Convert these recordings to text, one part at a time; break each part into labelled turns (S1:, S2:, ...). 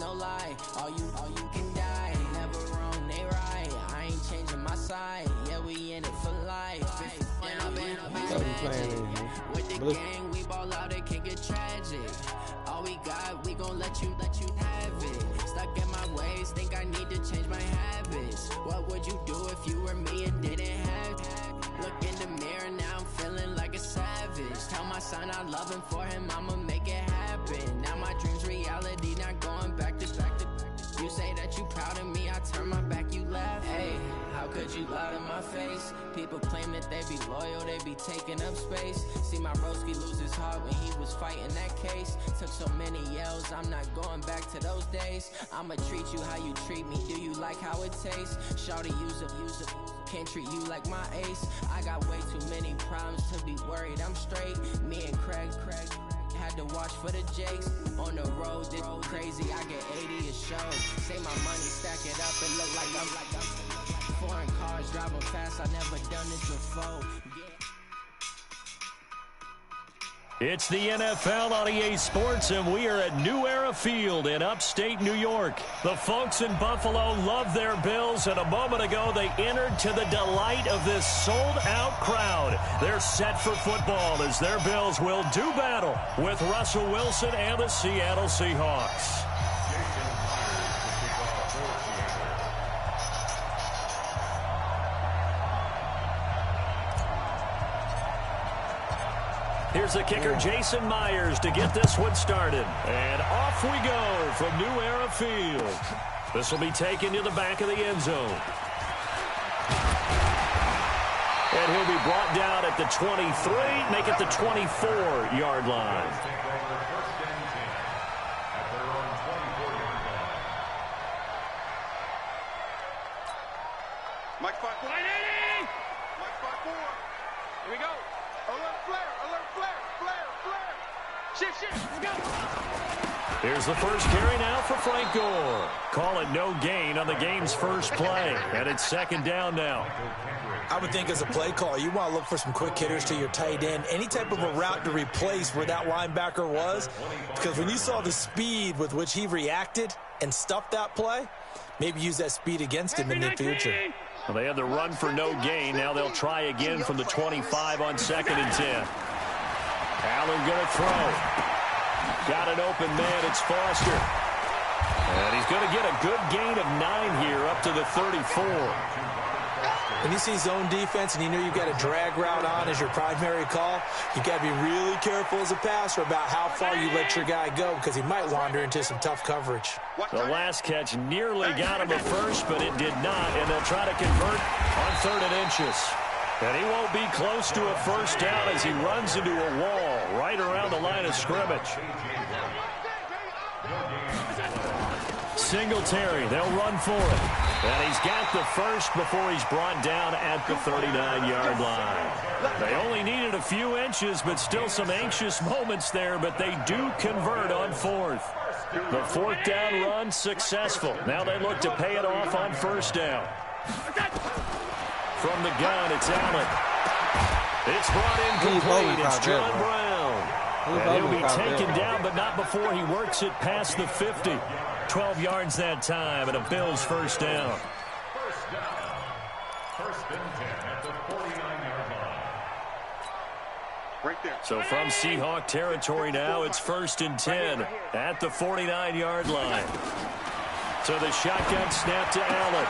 S1: no lie. All you can die. Never wrong, they right. I ain't changing my side. Yeah, we in it for life. With the gang, we ball out, it can get tragic. All we got, we gon' let you have it. Stuck in my ways, think I need to change my habits. What would you do if you were me and didn't have it? Look in the mirror, now I'm feeling like a savage. Tell my son I love him, for him I'ma make it happen. Now my dream's reality, not going back to back to. You say that you proud of me, I turn my back, you laugh. Hey, how could you lie to my face? People claim that they be loyal, they be taking up space. See my broski lose his heart when he was fighting that case. Took so many yells, I'm not going back to those days. I'ma treat you how you treat me, do you like how it tastes? Shawty, use up, can't treat you like my ace. I got way too many problems to be worried, I'm straight. Me and Craig had to watch for the Jakes. On the road, this crazy, I get 80 a show. Say my money, stack it up and look like I'm foreign cars, driving fast, I never done this before.
S2: It's the NFL on EA Sports, and we are at New Era Field in upstate New York. The folks in Buffalo love their Bills, and a moment ago they entered to the delight of this sold-out crowd. They're set for football as their Bills will do battle with Russell Wilson and the Seattle Seahawks. Here's the kicker, Jason Myers, to get this one started. And off we go from New Era Field. This will be taken to the back of the end zone. And he'll be brought down at the 23, make it the 24-yard line.
S3: Mike 5-4. Mike 5-4. Here we go. Alert flare, alert flare. Shift, let's go.
S2: Here's the first carry now for Frank Gore. Call it no gain on the game's first play. And it's second down now.
S4: I would think as a play call, you want to look for some quick hitters to your tight end. Any type of a route to replace where that linebacker was. Because when you saw the speed with which he reacted and stuffed that play, maybe use that speed against him in the future.
S2: Well, they had the run for no gain. Now they'll try again from the 25 on 2nd and 10. Allen going to throw. Got an open man. It's Foster. And he's going to get a good gain of 9 here up to the 34.
S4: When you see zone defense and you know you've got a drag route on as your primary call, you got to be really careful as a passer about how far you let your guy go because he might wander into some tough coverage.
S2: The last catch nearly got him a first, but it did not, and they'll try to convert on 3rd and inches. And he won't be close to a first down as he runs into a wall right around the line of scrimmage. Singletary, they'll run for it. And he's got the first before he's brought down at the 39-yard line. They only needed a few inches, but still some anxious moments there, but they do convert on 4th. The 4th down run successful. Now they look to pay it off on 1st down. From the gun, it's Allen. It's brought in complete. It's John Brown. And he'll be taken down, but not before he works it past the 50. 12 yards that time, and a Bills first down.
S3: First and 10 at the 49-yard line. Right there.
S2: So from Seahawk territory now, it's 1st and 10 at the 49-yard line. So the shotgun snap to Allen.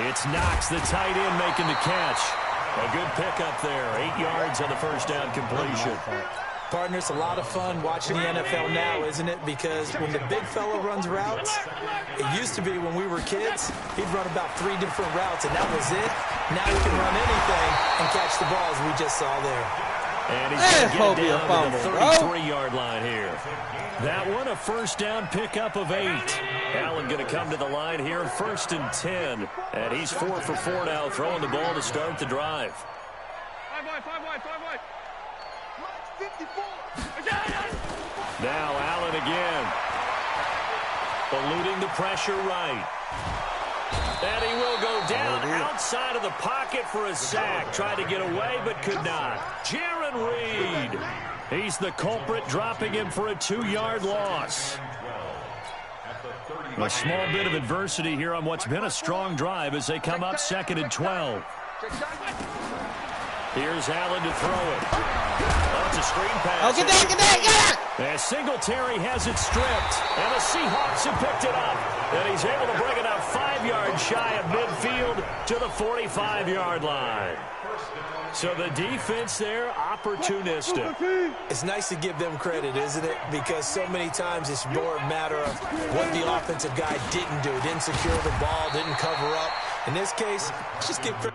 S2: It's Knox, the tight end, making the catch. A good pickup there. 8 yards on the first down completion.
S4: Partner, it's a lot of fun watching the NFL now, isn't it? Because when the big fella runs routes, it used to be when we were kids, he'd run about 3 different routes, and that was it. Now he can run anything and catch the balls we just saw there.
S2: And he's going to get down to the 33-yard line here. That one, a first down pickup of 8. Allen going to come to the line here, 1st and 10. And he's 4 for 4 now, throwing the ball to start the drive.
S3: 5 wide.
S2: Now Allen again. Eluding the pressure right. And he will go down outside of the pocket for a sack. Tried to get away but could not. Jaron Reed. He's the culprit, dropping him for a 2-yard loss. A small bit of adversity here on what's been a strong drive as they come up 2nd and 12. Here's Allen to throw it. Oh, it's a screen pass.
S5: Oh, get that.
S2: And Singletary has it stripped. And the Seahawks have picked it up. And he's able to bring it up 5 yards shy of midfield to the 45-yard line. So the defense there, opportunistic.
S4: It's nice to give them credit, isn't it? Because so many times it's more a matter of what the offensive guy didn't do. Didn't secure the ball, didn't cover up. In this case, just give credit.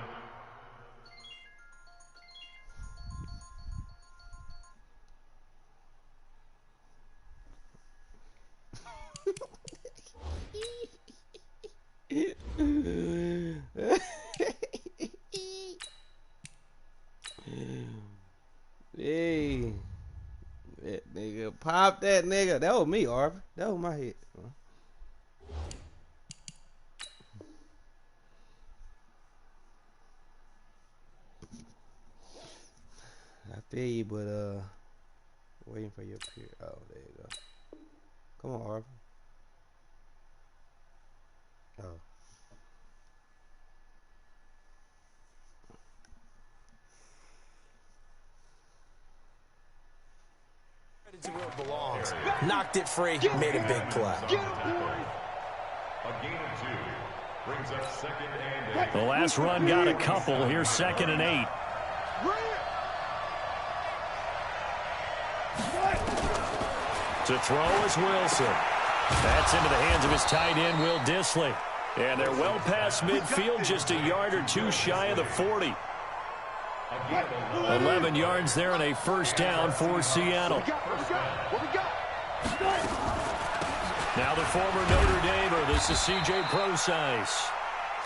S5: Hey, that nigga, pop that nigga. That was me, Arvin. That was my hit. I feel you, but waiting for your peer. Oh, there you go. Come on, Arvin. Oh.
S4: To where it belongs. Knocked it free, made a big play.
S6: A gain of 2 brings up 2nd and 8.
S2: The last run got a couple. Here's 2nd and 8. To throw is Wilson. That's into the hands of his tight end, Will Dissly. And they're well past midfield, just a yard or 2 shy of the 40. 11 yards there and a first down for Seattle. Now the former Notre Damer, this is C.J. Prosise.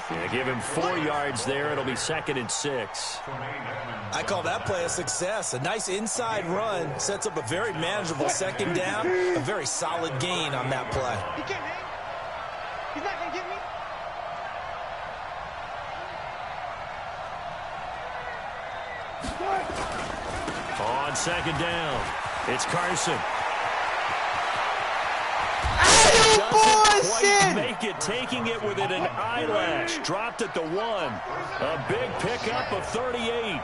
S2: Gonna give him 4 yards there. It'll be 2nd and 6.
S4: I call that play a success. A nice inside run sets up a very manageable 2nd down. A very solid gain on that play.
S3: He can't hang. He's not going to get me.
S2: On 2nd down, it's Carson. Doesn't quite make it, taking it within an eyelash. Dropped at the 1. A big pickup of 38.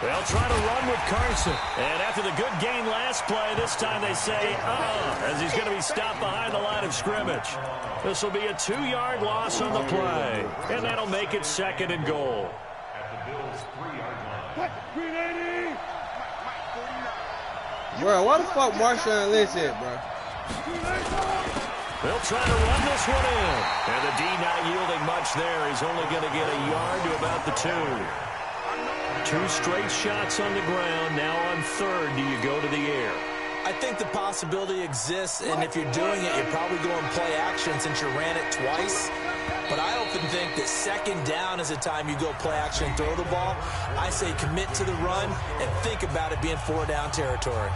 S2: They'll try to run with Carson. And after the good gain last play, this time they say, as he's going to be stopped behind the line of scrimmage. This will be a 2-yard loss on the play. And that'll make it 2nd and goal.
S6: At the Bills' 3-yard line.
S5: Bro, what the fuck Marshawn Lynch at, bro?
S2: They'll try to run this one in. And the D not yielding much there. He's only going to get a yard to about the 2. 2 straight shots on the ground. Now on 3rd, do you go to the air?
S4: I think the possibility exists, and if you're doing it, you're probably going play action since you ran it twice. But I often think that 2nd down is the time you go play action and throw the ball. I say commit to the run and think about it being 4-down territory.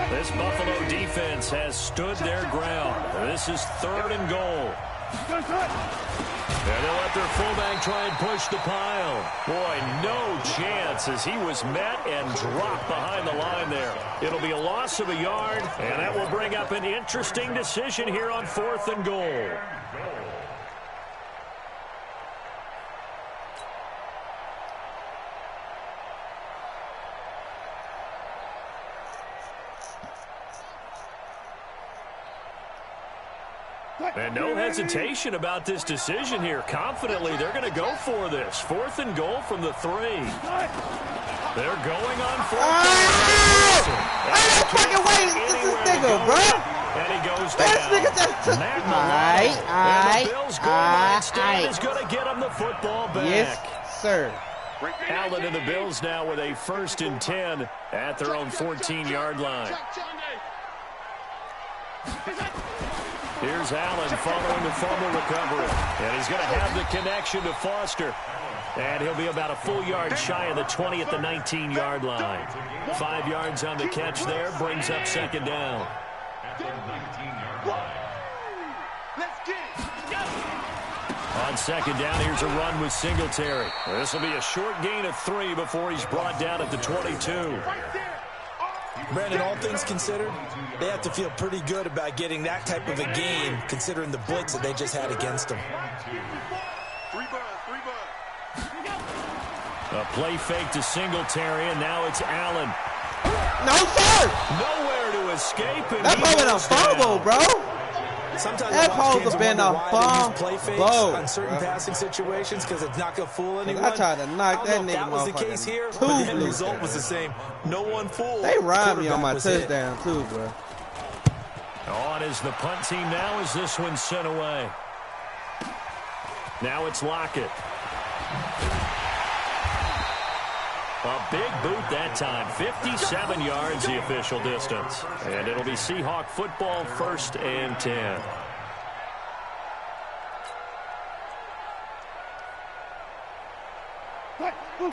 S2: This Buffalo defense has stood their ground. This is 3rd and goal. And they'll let their fullback try and push the pile. Boy, no chance as he was met and dropped behind the line there. It'll be a loss of a yard, and that will bring up an interesting decision here on 4th and goal. And no hesitation about this decision here. Confidently, they're going to go for this. 4th and goal from the 3. They're going on 4th.
S5: I ain't fucking waiting to this nigga, bro.
S2: And he goes
S5: This nigga
S2: down.
S5: just...
S2: And the Bills' goal line stand is going to get him the football back.
S5: Yes, sir.
S2: Allen and the Bills now with a 1st and 10 at their own 14-yard line. Here's Allen following the fumble recovery. And he's going to have the connection to Foster. And he'll be about a full yard shy of the 20 at the 19-yard line. 5 yards on the catch there, brings up second down.
S6: At the 19-yard line.
S3: Let's get it.
S2: On second down, here's a run with Singletary. This will be a short gain of 3 before he's brought down at the 22.
S4: Brandon, all things considered, they have to feel pretty good about getting that type of a gain, considering the blitz that they just had against them.
S3: 3 bucks.
S2: A play fake to Singletary, and now it's Allen.
S5: No, sir!
S2: Nowhere to escape. And
S5: That's probably a fumble, bro.
S4: Sometimes
S5: That
S4: I watch
S5: supposed
S4: games
S5: to been
S4: and
S5: a
S4: wonder why they use play fakes
S5: fumble.
S4: on certain passing situations because it's not going to fool anyone.
S5: I tried to knock that
S4: I don't know
S5: nigga
S4: if that was the
S5: motherfucker
S4: case here,
S5: too
S4: but the end
S5: loose
S4: result
S5: there.
S4: was the same. No one fooled.
S5: They robbed me on my
S4: Quarterback was hit.
S5: touchdown, too, bro.
S2: On is the punt team now as this one's sent away. Now it's Lockett. A big boot that time. 57 yards the official distance. And it'll be Seahawk football, 1st and 10.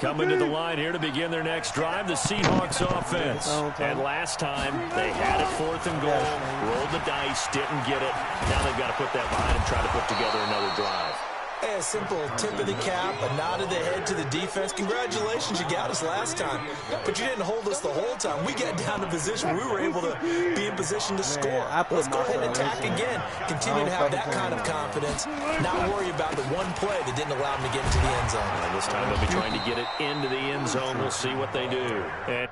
S2: Coming to the line here to begin their next drive, the Seahawks offense. And last time, they had it 4th and goal, rolled the dice, didn't get it. Now they've got to put that behind and try to put together another drive.
S4: Hey, a simple tip of the cap, a nod of the head to the defense. Congratulations, you got us last time. But you didn't hold us the whole time. We got down to position. We were able to be in position to score. Let's go ahead and attack again. Continue to have that kind of confidence. Not worry about the one play that didn't allow them to get into the end zone.
S2: And this time they'll be trying to get it into the end zone. We'll see what they do. And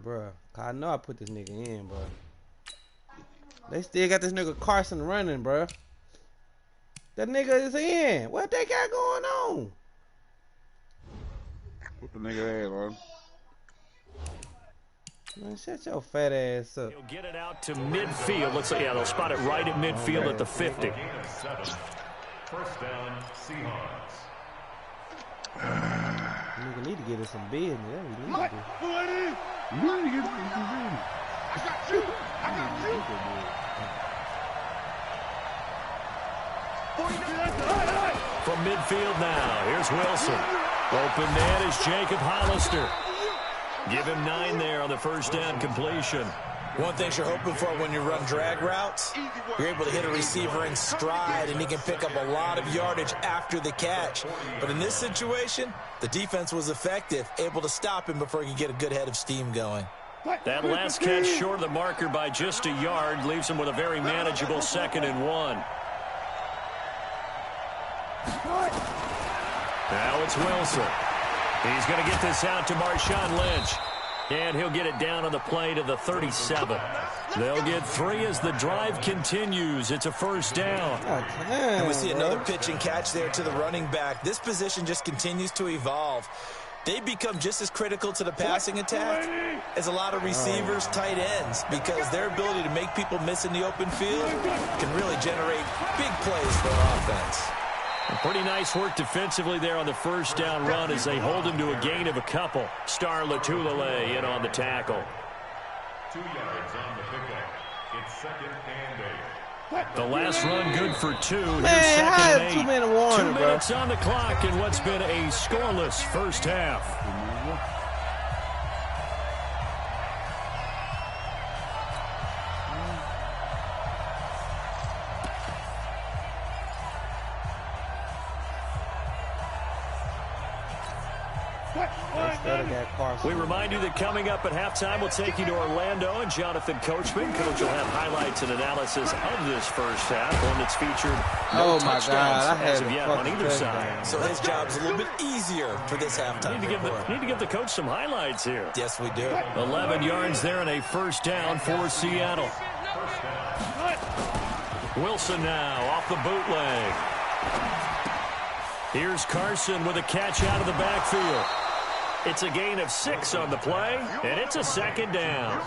S5: Bruh, I know I put this nigga in, bro. They still got this nigga Carson running, bruh. That nigga is in. What they got going on?
S7: What the nigga had, man?
S5: Man, shut your fat ass up.
S2: he'll get it out to midfield. Looks like, yeah, they'll spot it right at midfield at the 50.
S6: 1st down, Seahawks.
S5: Nigga need to get us some business. That we need to do.
S7: You need to get some business.
S3: I got you.
S2: From midfield now, here's Wilson. Open man is Jacob Hollister. Give him 9 there on the 1st down completion.
S4: One thing you're hoping for when you run drag routes, you're able to hit a receiver in stride and he can pick up a lot of yardage after the catch. But in this situation, the defense was effective, able to stop him before he could get a good head of steam going.
S2: That last catch short of the marker by just a yard leaves him with a very manageable 2nd and 1. Now it's Wilson. He's going to get this out to Marshawn Lynch. And he'll get it down on the play to the 37. They'll get 3 as the drive continues. It's a 1st down.
S4: And we see another pitch and catch there to the running back. This position just continues to evolve. They become just as critical to the passing attack as a lot of receivers, tight ends, because their ability to make people miss in the open field can really generate big plays for an offense.
S2: Pretty nice work defensively there on the 1st down run as they hold him to a gain of a couple. Star Latulele in on the tackle.
S6: 2 yards on the pickup. It's 2nd and 8.
S2: The last run good for 2.
S5: Man,
S2: Here's 2nd
S5: how
S2: and
S5: is
S2: 8.
S5: 2 minute warning,
S2: 2
S5: bro?
S2: minutes on the clock in what's been a scoreless 1st half. We remind you that coming up at halftime, we'll take you to Orlando, and Jonathan Coachman. Coach will have highlights and analysis of this 1st half, one that's featured no touchdowns as of yet on either side.
S4: So his job's a little bit easier for this halftime.
S2: Need to give the coach some highlights here.
S4: Yes, we do.
S2: 11 yards there and a 1st down for Seattle. Wilson now off the bootleg. Here's Carson with a catch out of the backfield. It's a gain of 6 on the play, and it's a 2nd down.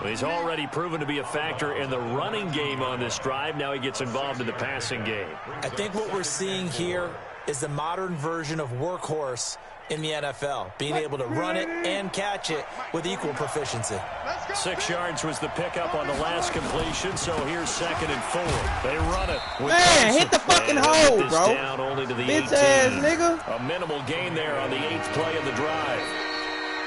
S2: Well, he's already proven to be a factor in the running game on this drive. Now he gets involved in the passing game.
S4: I think what we're seeing here is the modern version of workhorse in the NFL, being able to run it and catch it with equal proficiency.
S2: 6 yards was the pickup on the last completion, so here's 2nd and 4. They run it.
S5: Man, hit the fucking hole, bro.
S2: Down only to the
S5: Bitch
S2: 18.
S5: ass nigga.
S2: A minimal gain there on the 8th play of the drive.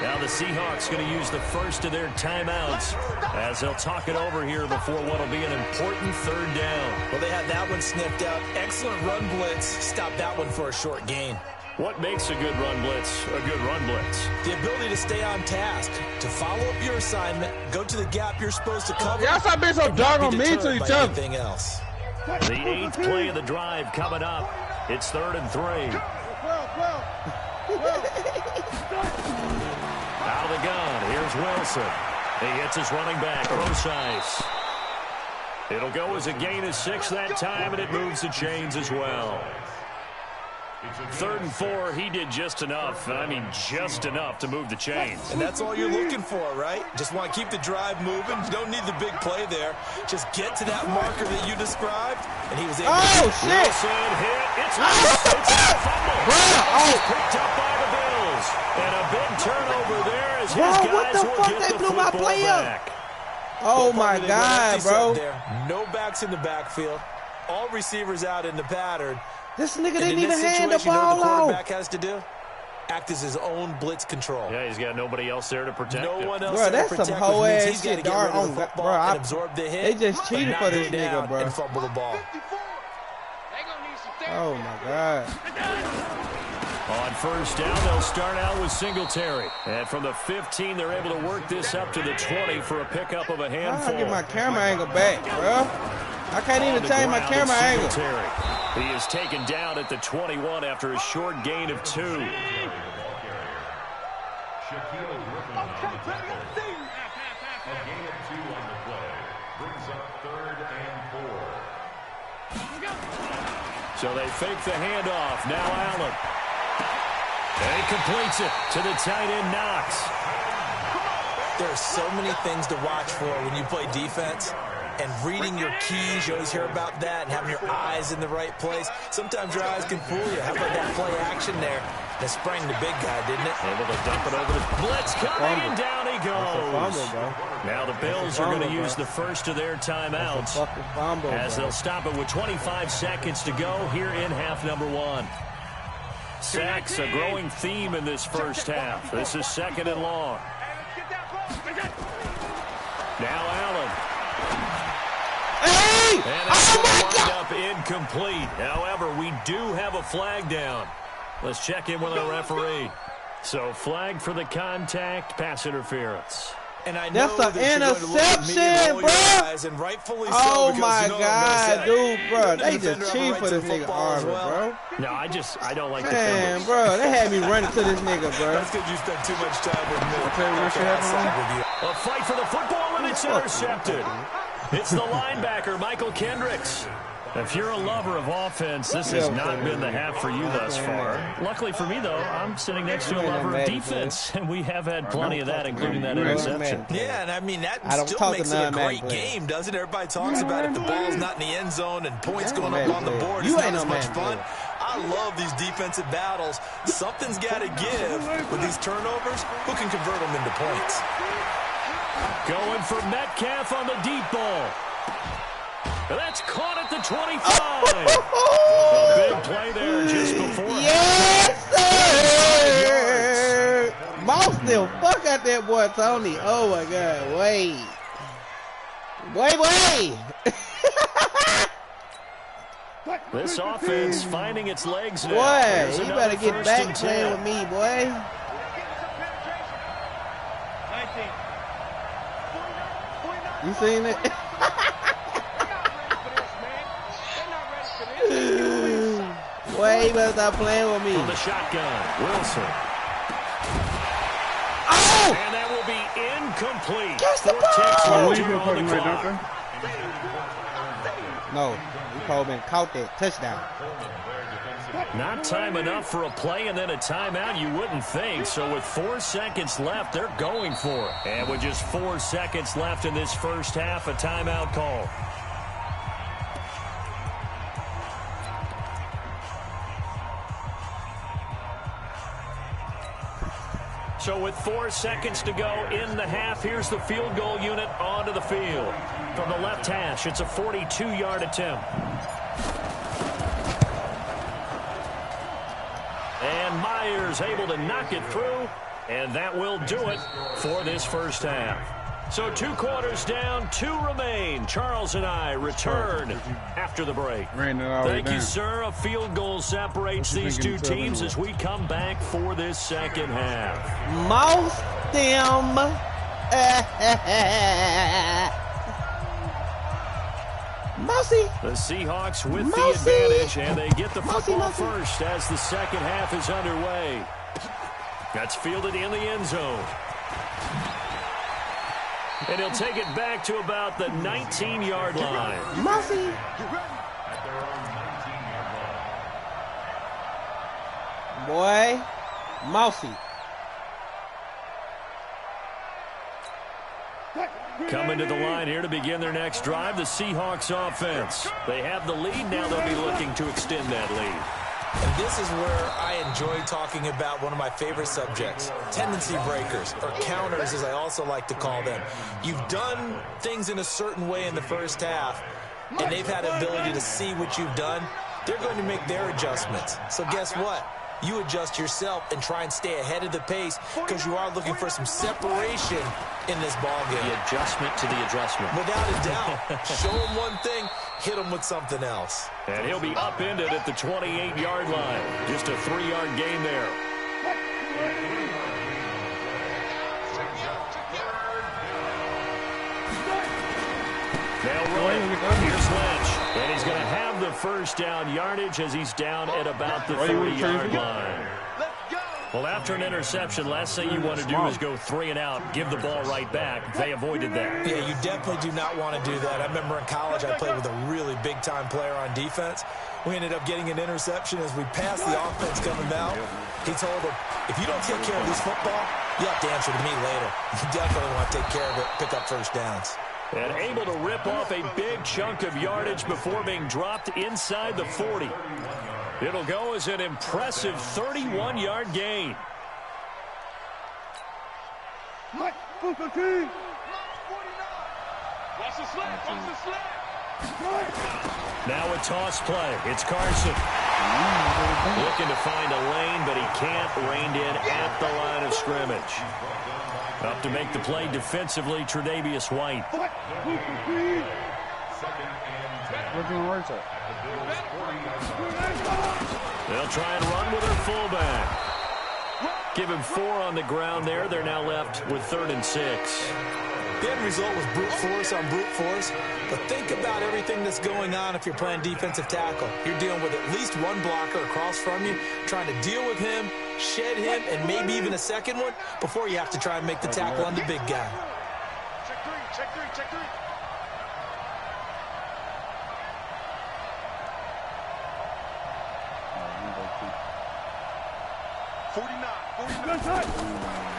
S2: Now the Seahawks going to use the first of their timeouts as they'll talk it over here before what will be an important 3rd down.
S4: Well, they had that one sniffed out. Excellent run blitz. Stop that one for a short gain.
S2: What makes a good run blitz a good run blitz?
S4: The ability to stay on task, to follow up your assignment, go to the gap you're supposed to cover.
S7: Y'all stop being so dark on me to each other.
S4: Anything else.
S2: The 8th play of the drive coming up. It's 3rd and 3. Out of the gun. Here's Wilson. He hits his running back. Close ice. It'll go as a gain of 6 that time, and it moves the chains as well. 3rd and 4, he did just enough. I mean, just enough to move the chains.
S4: And that's all you're looking for, right? Just want to keep the drive moving. You don't need the big play there. Just get to that marker that you described, and he was able to.
S5: Shit.
S2: Wilson hit. It's loose. It's a fumble. Picked up by the Bills. And a big turnover there as his guys
S5: what the
S2: will
S5: fuck?
S2: get
S5: They
S2: the
S5: blew my
S2: football
S5: play up.
S2: back.
S5: Oh, my God, bro.
S4: No backs in the backfield. All receivers out in the pattern.
S5: This nigga
S4: And
S5: didn't
S4: in
S5: even
S4: this
S5: hand the
S4: situation, you know what
S5: ball
S4: the
S5: off.
S4: quarterback has to do? Act as his own blitz control.
S2: Yeah, he's got nobody else there to protect
S4: No
S2: him.
S4: one else
S5: Bro,
S4: there to
S5: that's some
S4: protect,
S5: hoe
S4: which means
S5: ass
S4: he's got to
S5: shit,
S4: get
S5: dog.
S4: rid of the
S5: Oh,
S4: football
S5: bro,
S4: and absorb the hit.
S5: they just cheated
S4: but
S5: for
S4: not
S5: this
S4: go
S5: nigga,
S4: down
S5: bro.
S4: and fumble the ball.
S5: Oh, my God.
S2: On 1st down, they'll start out with Singletary. And from the 15, they're able to work this up to the 20 for a pickup of a handful.
S5: I get my camera angle back, bro. I can't even change my camera angle.
S2: He is taken down at the 21 after a short gain of 2.
S6: Shaquille Griffin on the tackle. A gain of 2 on the play. Brings up 3rd and 4.
S2: So they fake the handoff. Now Allen. And he completes it to the tight end Knox.
S4: There are so many things to watch for when you play defense. And reading your keys, you always hear about that, and having your eyes in the right place. Sometimes your eyes can fool you. How about that play action there? That sprang the big guy, didn't it?
S2: Able to dump it over the blitz coming, and down he goes.
S5: Fumble, bro.
S2: Now the Bills are going to use the first of their timeouts
S5: Fumble,
S2: as
S5: bro.
S2: they'll stop it with 25 seconds to go here in half number 1. Sacks, a growing theme in this first half. This is 2nd and long. Now Allen.
S5: Hey!
S2: And that's going to wind up incomplete. However, we do have a flag down. Let's check in with our referee. So, flag for the contact, pass interference.
S4: And I know
S5: That's an
S4: that you're going to look at me and roll
S5: interception,
S4: your
S5: bro.
S4: eyes, and rightfully so,
S5: Oh,
S4: because
S5: my
S4: you know
S5: God, dude, bro.
S4: The
S5: They
S4: defender
S5: just
S4: have a
S5: cheat
S4: right
S5: for
S4: to
S5: this nigga
S4: football as
S5: Arbor,
S4: well.
S5: bro.
S2: No, I don't like
S5: Man,
S2: defenders.
S5: bro, they had me running to this nigga, bro.
S4: That's because you spent too much time with me.
S7: Okay, what shit happened,
S4: With you.
S2: A fight for the football, and it's intercepted. It's the linebacker, Michael Kendricks. If you're a lover of offense, this has not been the half for you thus far. Luckily for me, though, I'm sitting next to a lover of defense, and we have had plenty of that, including that interception.
S4: Yeah, and I mean, that
S5: I don't
S4: still
S5: talk to
S4: makes it a
S5: non-man
S4: great
S5: players.
S4: game, doesn't it? Everybody talks about if the ball's not in the end zone and points going up on the board,
S5: You
S4: it's
S5: ain't
S4: not as
S5: no
S4: much
S5: man
S4: fun.
S5: player.
S4: I love these defensive battles. Something's got to give with these turnovers. Who can convert them into points?
S2: Going for Metcalf on the deep ball. And that's caught at the 25. A big play there just before.
S5: Yes, sir! Mouse the fuck out that boy, Tony. Oh, my God. Wait.
S2: This offense finding its legs now.
S5: Boy,
S2: There's
S5: you
S2: another
S5: better get
S2: 1st
S5: back
S2: and
S5: playing
S2: 10.
S5: with me, boy. You seen it? Boy, you better stop playing with me.
S2: From the shotgun, Wilson.
S5: Oh!
S2: And that will be incomplete.
S5: Catch the
S2: 4 ticks
S5: ball!
S2: left here on the clock.
S5: No, you called me caught that touchdown.
S2: Not time enough for a play and then a timeout, you wouldn't think. So with 4 seconds left, they're going for it. And with just 4 seconds left in this first half, a timeout call. So with 4 seconds to go in the half, here's the field goal unit onto the field. From the left hash, it's a 42-yard attempt. And Myers able to knock it through, and that will do it for this first half. So 2 quarters down, 2 remain. Charles and I return after the break. Thank you, sir. A field goal separates these 2 teams as we come back for this second half.
S5: Mouse them. Mousy.
S2: The Seahawks with the advantage, and they get the football first as the second half is underway. That's fielded in the end zone. And he'll take it back to about the 19-yard line.
S5: Mousy. Boy, Mousy.
S2: Coming to the line here to begin their next drive, the Seahawks offense. They have the lead. Now they'll be looking to extend that lead.
S4: And this is where I enjoy talking about one of my favorite subjects, tendency breakers, or counters as I also like to call them. You've done things in a certain way in the first half, and they've had the ability to see what you've done. They're going to make their adjustments. So guess what? You adjust yourself and try and stay ahead of the pace because you are looking for some separation in this ballgame.
S2: The adjustment to the adjustment.
S4: Without a doubt. Show them one thing, hit them with something else.
S2: And he'll be upended at the 28-yard line. Just a 3-yard gain there. They'll run it. Here's Lynch. And he's going to have the first down yardage as he's down at about the 30-yard line. Well, after an interception, last thing you want to do is go 3 and out, give the ball right back. They avoided that.
S4: Yeah, you definitely do not want to do that. I remember in college I played with a really big-time player on defense. We ended up getting an interception as we passed the offense coming out. He told him, if you don't take care of this football, you'll have to answer to me later. You definitely want to take care of it, pick up first downs.
S2: And able to rip off a big chunk of yardage before being dropped inside the 40. It'll go as an impressive 31-yard gain.
S3: Watch the slap, watch the slap.
S2: Now a toss play. It's Carson. Looking to find a lane, but he can't. Reined in at the line of scrimmage. Up to make the play defensively, Tre'Davious White. They'll try and run with their fullback. Give him 4 on the ground there. They're now left with 3rd and 6.
S4: The end result was brute force on brute force. But think about everything that's going on if you're playing defensive tackle. You're dealing with at least one blocker across from you, trying to deal with him, shed him, and maybe even a second one before you have to try and make the tackle on the big guy.
S3: Check 3, check 3, check 3.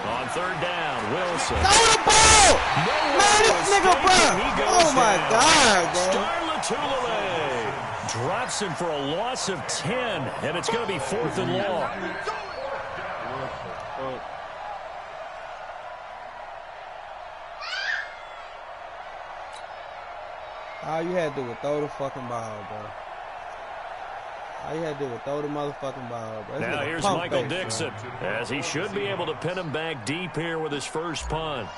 S2: On 3rd down, Wilson.
S5: Throw the ball! Man, this nigga, bro. Oh, my God, bro.
S2: Starlatulele drops him for a loss of 10, and it's going to be 4th and long.
S5: All you had to do was throw the fucking ball, bro. All you had to do was throw the motherfucking ball, bro.
S2: Now here's Michael Dixon, as he should be able to pin him back deep here with his first punt.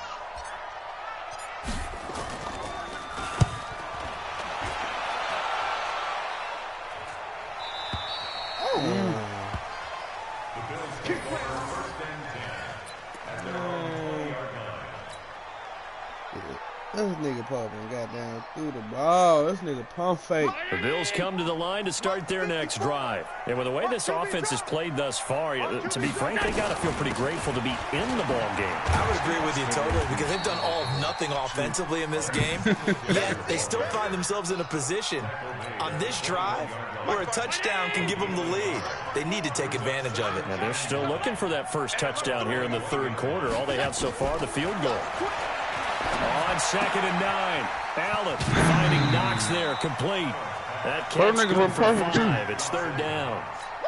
S5: This nigga pumping goddamn through the ball. This nigga pump fake.
S2: The Bills come to the line to start their next drive. And with the way this offense has played thus far, to be frank, they got to feel pretty grateful to be in the ball game.
S4: I would agree with you totally because they've done all of nothing offensively in this game. Yet they still find themselves in a position on this drive where a touchdown can give them the lead. They need to take advantage of it.
S2: And they're still looking for that first touchdown here in the 3rd quarter. All they have so far, the field goal. On 2nd and 9, Allen finding Knox there, complete. That catch good for 5. It's 3rd down.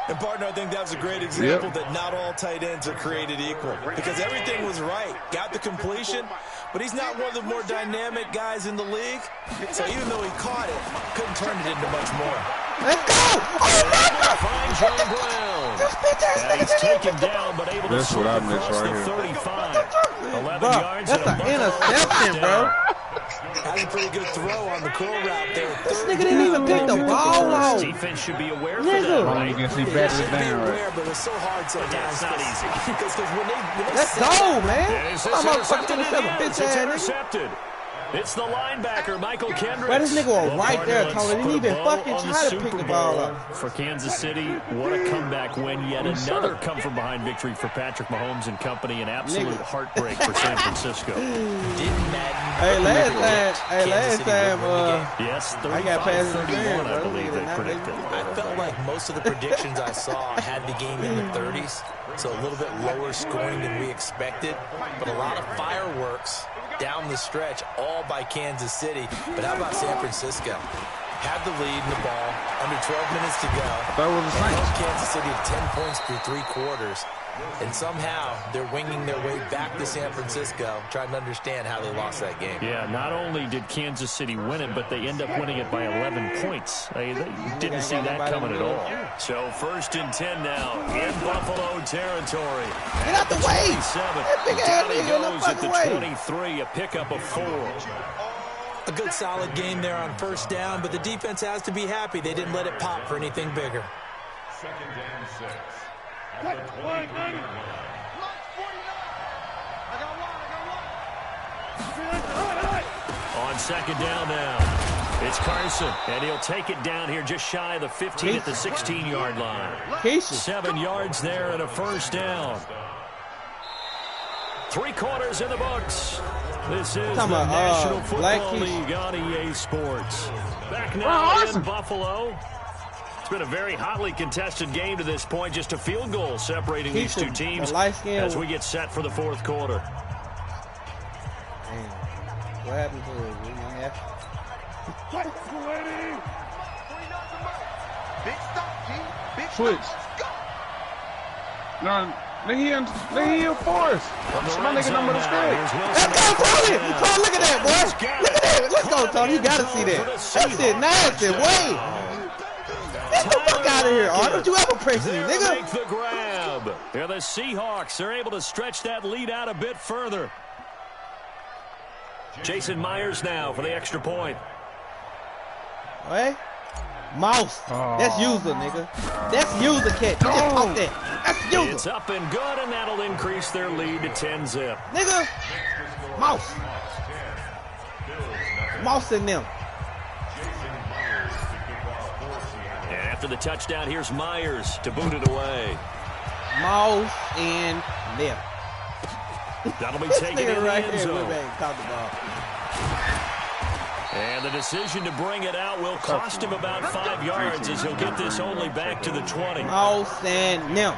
S4: And, partner, I think that was a great example that not all tight ends are created equal because everything was right. Got the completion, but he's not one of the more dynamic guys in the league. So even though he caught it, couldn't turn it into much more.
S5: Let's go! Oh, my God!
S2: Finds John Brown. And he's taken down, but able to slip across the 35. 11 yards.
S5: That's an interception, bro.
S4: That was a pretty good throw on the curl route there.
S5: This nigga didn't even pick the ball off.
S2: Defense should be aware of that, right?
S7: You can see better
S4: Should be
S7: down,
S4: aware,
S7: right?
S4: but it's so hard sometimes.
S2: That's not easy.
S4: Because when they
S5: Let's
S4: set
S5: go,
S4: up,
S5: man.
S2: And it's
S5: Come on, motherfucker,
S2: intercepted.
S5: bitch
S2: It's
S5: ass nigga.
S2: intercepted. It's the linebacker, Michael Kendricks.
S5: Bro, this nigga was
S2: Well,
S5: right there,
S2: let's
S5: Tony. He
S2: put a
S5: even
S2: bow
S5: fucking
S2: on the
S5: try to
S2: Super
S5: pick the ball
S2: Bowl
S5: up.
S2: for Kansas City. What a comeback win. Yet another come-from-behind victory for Patrick Mahomes and company. An absolute heartbreak for San Francisco.
S4: didn't matter.
S5: Hey, last time,
S2: Yes,
S5: I got past the
S2: 35-31,
S5: game,
S2: I
S5: bro.
S2: believe they
S5: Not
S2: predicted.
S4: I felt like most of the predictions I saw had the game in the 30s, so a little bit lower scoring than we expected, but a lot of fireworks down the stretch, all by Kansas City. But how about San Francisco? Had the lead in the ball, under 12 minutes to go.
S7: That was the
S4: And
S7: Saints.
S4: Kansas City at 10 points through 3 quarters. And somehow they're winging their way back to San Francisco, trying to understand how they lost that game.
S2: Yeah, not only did Kansas City win it, but they end up winning it by 11 points. They didn't see that coming at all. So 1st and 10 now in Buffalo territory.
S5: Get out the way!
S2: 27.
S5: That big ass
S2: Down he
S5: nigga in the
S2: goes at the
S5: fucking way.
S2: 23, a pickup of 4.
S4: A good solid game there on 1st down, but the defense has to be happy they didn't let it pop for anything bigger.
S6: 2nd and 6. At the 23.
S2: On 2nd down now, it's Carson, and he'll take it down here just shy of the 15 at the 16-yard line.
S5: Casey.
S2: 7 yards there and a 1st down. 3 quarters in the books. This is the
S5: Talking about,
S2: National
S5: Black
S2: Football
S5: Keys.
S2: League on EA Sports. Back now in Buffalo. It's been a very hotly contested game to this point. Just a field goal separating these two teams as we get set for the 4th quarter.
S5: Damn. What happened to it?
S3: Big stop, G. Big
S7: Switch.
S3: stop.
S7: No, they in force. My nigga number the screen.
S5: Let's go, Tony! Tony, look at that, boy! Look at that! Let's go, Tony. You gotta see that. That shit nasty. Wait! Get the fuck out of here, Art. Don't you ever press me,
S2: They'll
S5: nigga?
S2: make the grab. Here the Seahawks are able to stretch that lead out a bit further. Jason Myers now for the extra point.
S5: Hey? Mouse. That's user, nigga. That's user, cat. You just talk that. That's user.
S2: It's up and good, and that'll increase their lead to 10-zip.
S5: Nigga. Mouse. Mouse in them.
S2: And after the touchdown, here's Myers to boot it away.
S5: Mouse in them.
S2: That'll be
S5: This
S2: taken in
S5: nigga
S2: the
S5: right
S2: end
S5: here.
S2: zone.
S5: We ain't talking about.
S2: And the decision to bring it out will cost him about 5 yards as he'll get this only back to the 20.
S5: Mouse and them.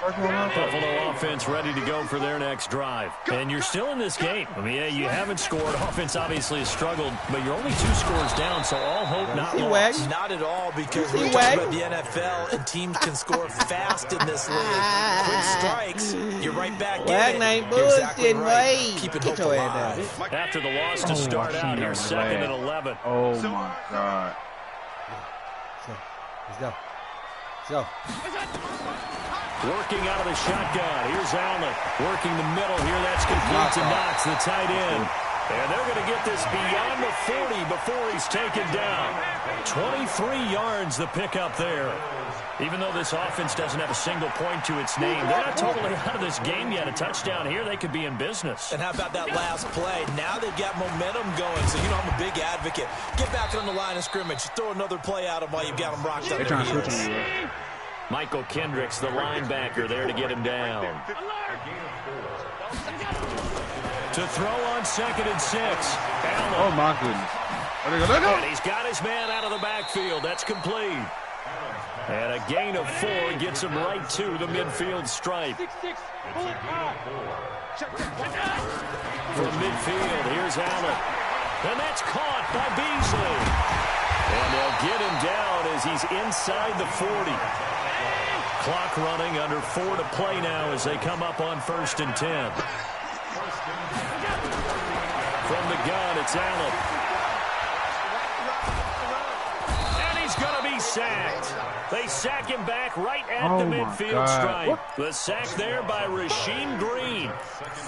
S2: Buffalo offense ready to go for their next drive. And you're still in this game. I mean, yeah, you haven't scored. Offense obviously has struggled, but you're only 2 scores down, so all hope not lost.
S4: Not at all, because we're talking about the NFL, and teams can score fast in this league. Quick strikes, you're right back in it.
S5: Ain't
S4: You're exactly
S5: bullshitting,
S4: right.
S5: boy.
S4: Keeping
S5: Get
S4: hope
S5: your ass
S4: alive.
S5: down.
S2: After the loss to start out, here's 2nd and 11.
S7: Oh my God.
S5: Let's go. Let's go.
S2: Working out of the shotgun. Here's Allen. Working the middle here. That's complete to Knox, the tight end. And they're going to get this beyond the 40 before he's taken down. 23 yards the pickup there. Even though this offense doesn't have a single point to its name, they're not totally out of this game yet. A touchdown here, they could be in business.
S4: And how about that last play? Now they've got momentum going, so you know I'm a big advocate. Get back on the line of scrimmage. Throw another play at them while you've got them rocked up.
S7: They trying to switch on you, right?
S2: Michael Kendricks, the linebacker, there to get him down. To throw on 2nd and 6. Allen.
S7: Oh my goodness.
S2: And he's got his man out of the backfield. That's complete. And a gain of 4 gets him right to the midfield stripe. From midfield, here's Allen. And that's caught by Beasley. And they'll get him down as he's inside the 40. clock running, under 4 to play now as they come up on 1st and 10. From the gun, it's Allen. And he's going to be sacked. They sack him back right at the midfield stripe. The sack there by Rasheem Green.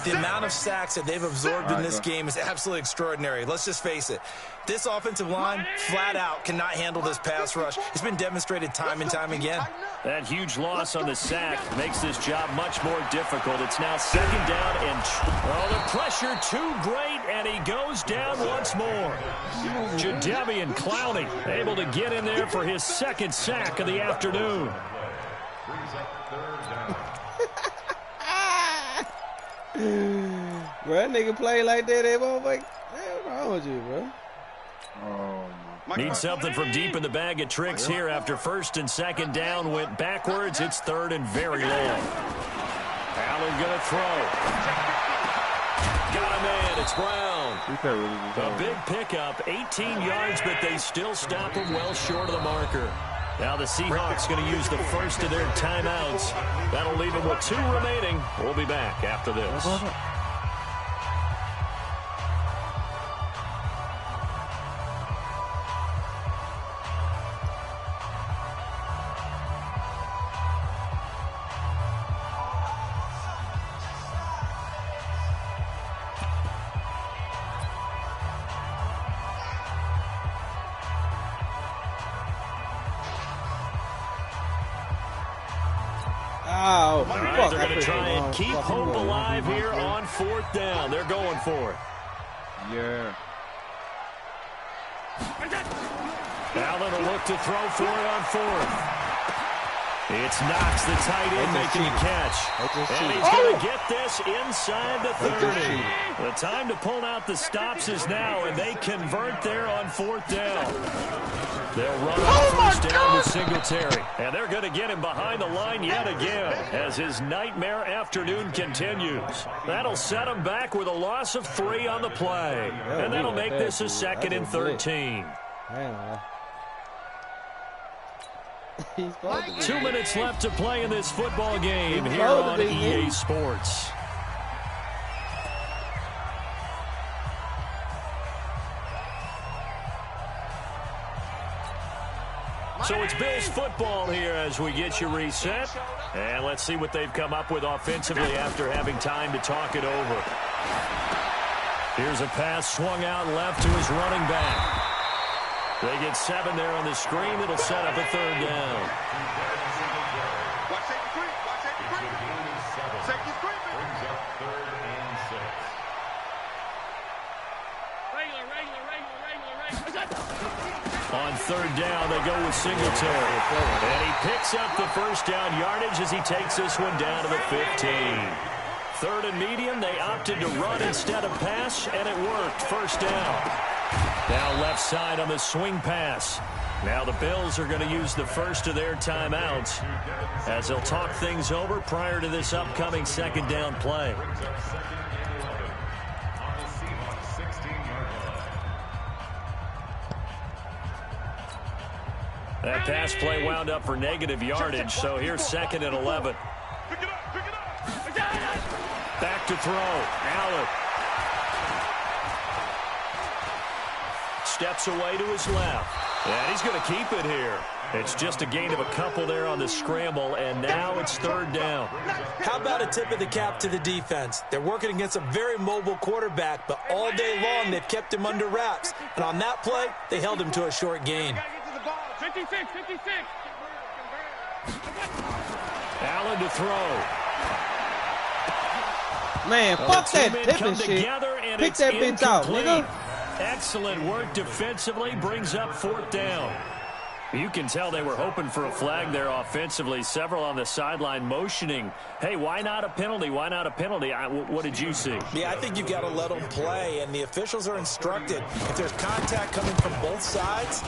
S4: The amount of sacks that they've absorbed in this game is absolutely extraordinary. Let's just face it. This offensive line, flat out, cannot handle this pass rush. It's been demonstrated time and time again.
S2: That huge loss on the sack makes this job much more difficult. It's now 2nd down, and the pressure too great, and he goes down once more. Jadeveon Clowney able to get in there for his 2nd sack of the afternoon.
S5: Bro, that nigga play like that, they won't like, what's wrong with you, bro?
S2: Need something from deep in the bag of tricks here after 1st and 2nd down went backwards. It's 3rd and very long. Allen going to throw. Got a man. It's Brown. A big pickup, 18 yards, but they still stop him well short of the marker. Now the Seahawks going to use the first of their timeouts. That'll leave them with 2 remaining. We'll be back after this.
S5: Oh,
S2: All right, they're going to try and keep hope alive here on 4th down. They're going for it.
S7: Yeah.
S2: Allen will look to throw for it on 4th. It's Knox, the tight end, making the catch. And he's going to get this inside the 30. The time to pull out the stops is now, and they convert there on 4th down. They'll run on 1st down with Singletary. And they're going to get him behind the line yet again as his nightmare afternoon continues. That'll set him back with a loss of 3 on the play. And that'll make this a 2nd and 13. 2 minutes left to play in this football game here on EA Sports. So it's Bills football here as we get you reset. And let's see what they've come up with offensively after having time to talk it over. Here's a pass swung out left to his running back. They get 7 there on the screen. It'll set up a 3rd down.
S3: Watch safety creep. Watch safety creep. Safety's creeping.
S6: Brings up 3rd and 6.
S2: On 3rd down, they go with Singletary. And he picks up the 1st down yardage as he takes this one down to the 15. 3rd and medium, they opted to run instead of pass, and it worked. 1st down. Now left side on the swing pass. Now the Bills are going to use the first of their timeouts as they'll talk things over prior to this upcoming 2nd down play. That pass play wound up for negative yardage, so here's 2nd and 11. Back to throw. Allen. Steps away to his left. And he's going to keep it here. It's just a gain of a couple there on the scramble, and now it's 3rd down.
S4: How about a tip of the cap to the defense? They're working against a very mobile quarterback, but all day long they've kept him under wraps. And on that play, they held him to a short gain.
S3: 56.
S2: Allen to throw.
S5: Man, fuck that tipping shit. Pick that bitch out, nigga.
S2: Excellent work defensively, brings up 4th down. You can tell they were hoping for a flag there offensively. Several on the sideline motioning, hey, why not a penalty? Why not a penalty? What did you see?
S4: Yeah, I think you've got to let them play, and the officials are instructed. If there's contact coming from both sides,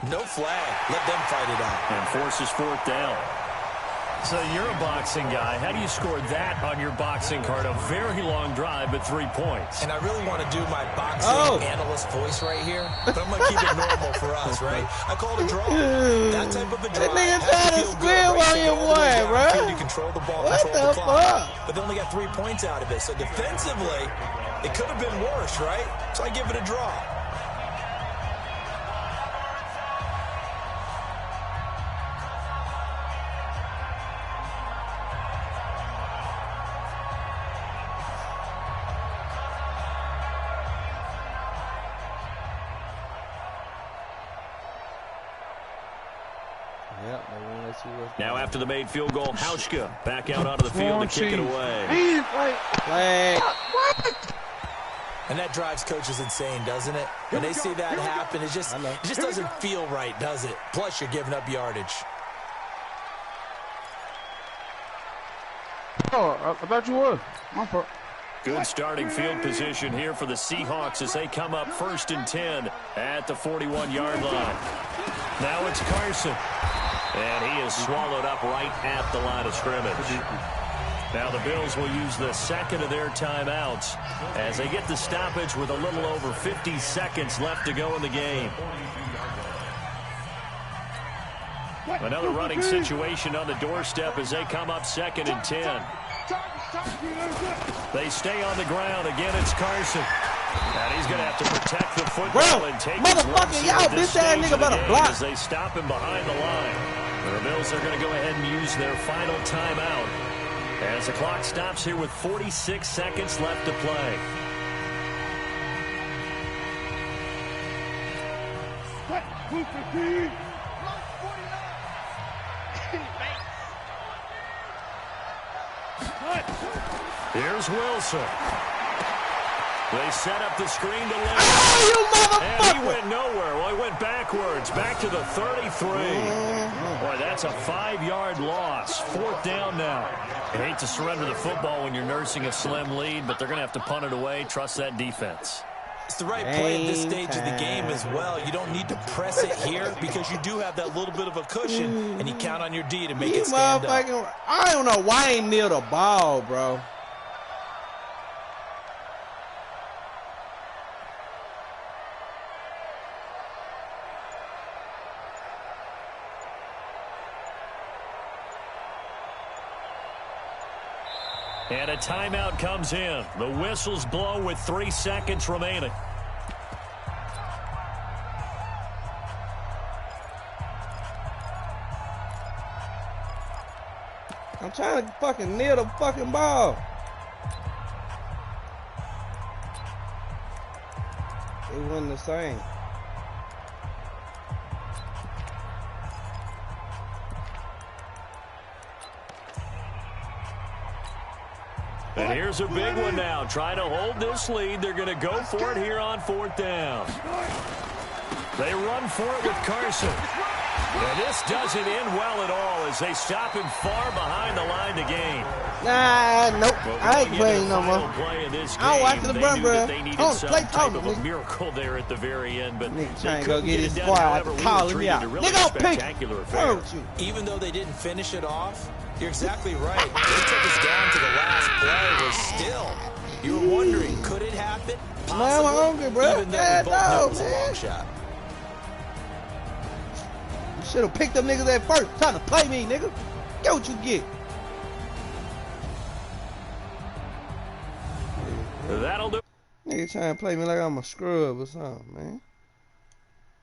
S4: no flag. Let them fight it out.
S2: And forces 4th down. So you're a boxing guy. How do you score that on your boxing card? A very long drive, but 3 points.
S4: And I really want to do my boxing analyst voice right here, but I'm going to keep it normal for us, right? I call it a draw. That type of a draw.
S5: That nigga trying to squeal on your boy, bro.
S4: You control the ball,
S5: what
S4: control
S5: the
S4: the clock.
S5: fuck?
S4: But they only got 3 points out of it. So defensively, it could have been worse, right? So I give it a draw.
S2: Now after the made field goal, Hauschka back out onto the field to kick it away.
S5: Flag.
S4: And that drives coaches insane, doesn't it? When they see that happen, it just doesn't feel right, does it? Plus, you're giving up yardage.
S7: Oh, I thought you was. My fault.
S2: Good starting field position here for the Seahawks as they come up 1st and 10 at the 41-yard line. Now it's Carson. And he is swallowed up right at the line of scrimmage. Now the Bills will use the second of their timeouts as they get the stoppage with a little over 50 seconds left to go in the game. Another running situation on the doorstep as they come up 2nd and 10. They stay on the ground. Again, it's Carson. And he's going to have to protect the football and take his lumps
S5: y'all bitch ass nigga better block
S2: as they stop him behind the line. The Bills are going to go ahead and use their final timeout as the clock stops here with 46 seconds left to play. Here's Wilson. They set up the screen to Lynch.
S5: Oh, you motherfucker!
S2: And he went nowhere. Well, he went backwards, back to the 33. Boy, that's a 5-yard loss. 4th down now. You hate to surrender the football when you're nursing a slim lead, but they're going to have to punt it away. Trust that defense.
S4: It's the right play at this stage of the game as well. You don't need to press it here because you do have that little bit of a cushion, and you count on your D to make it stand up.
S5: I don't know why he ain't near the ball, bro.
S2: And a timeout comes in. The whistles blow with 3 seconds remaining.
S5: I'm trying to fucking near the fucking ball. It wasn't the same.
S2: And here's a big one now. Trying to hold this lead. They're going to go for it here on 4th down. They run for it with Carson. And this doesn't end well at all as they stop him far behind the line to gain.
S5: Nah, nope. I ain't playing no more.
S2: Play in this game.
S5: I don't watch the run, bro.
S2: They needed
S5: I don't
S2: some
S5: play
S2: type
S5: talking,
S2: of a
S5: nigga.
S2: miracle there at the very end, but
S5: Nigga
S2: they
S5: trying to go
S2: couldn't
S5: get
S2: get
S5: his
S2: it done.
S5: squad
S2: However,
S5: to
S2: we
S5: call
S2: were
S5: him
S2: treated
S5: out.
S2: to really
S5: Nigga, don't pick.
S2: spectacular
S5: What's
S2: affair.
S5: wrong with you?
S4: Even though they didn't finish it off, you're exactly right. They took us down to the last play. Was still, you were wondering, could it happen? Possibly.
S5: Man, I'm hungry, bro.
S4: Even though we both know it was a
S5: man.
S4: long shot.
S5: You should have picked them niggas at first. Trying to play me, nigga. Get what you get.
S2: That'll do.
S5: Nigga trying to play me like I'm a scrub or something, man.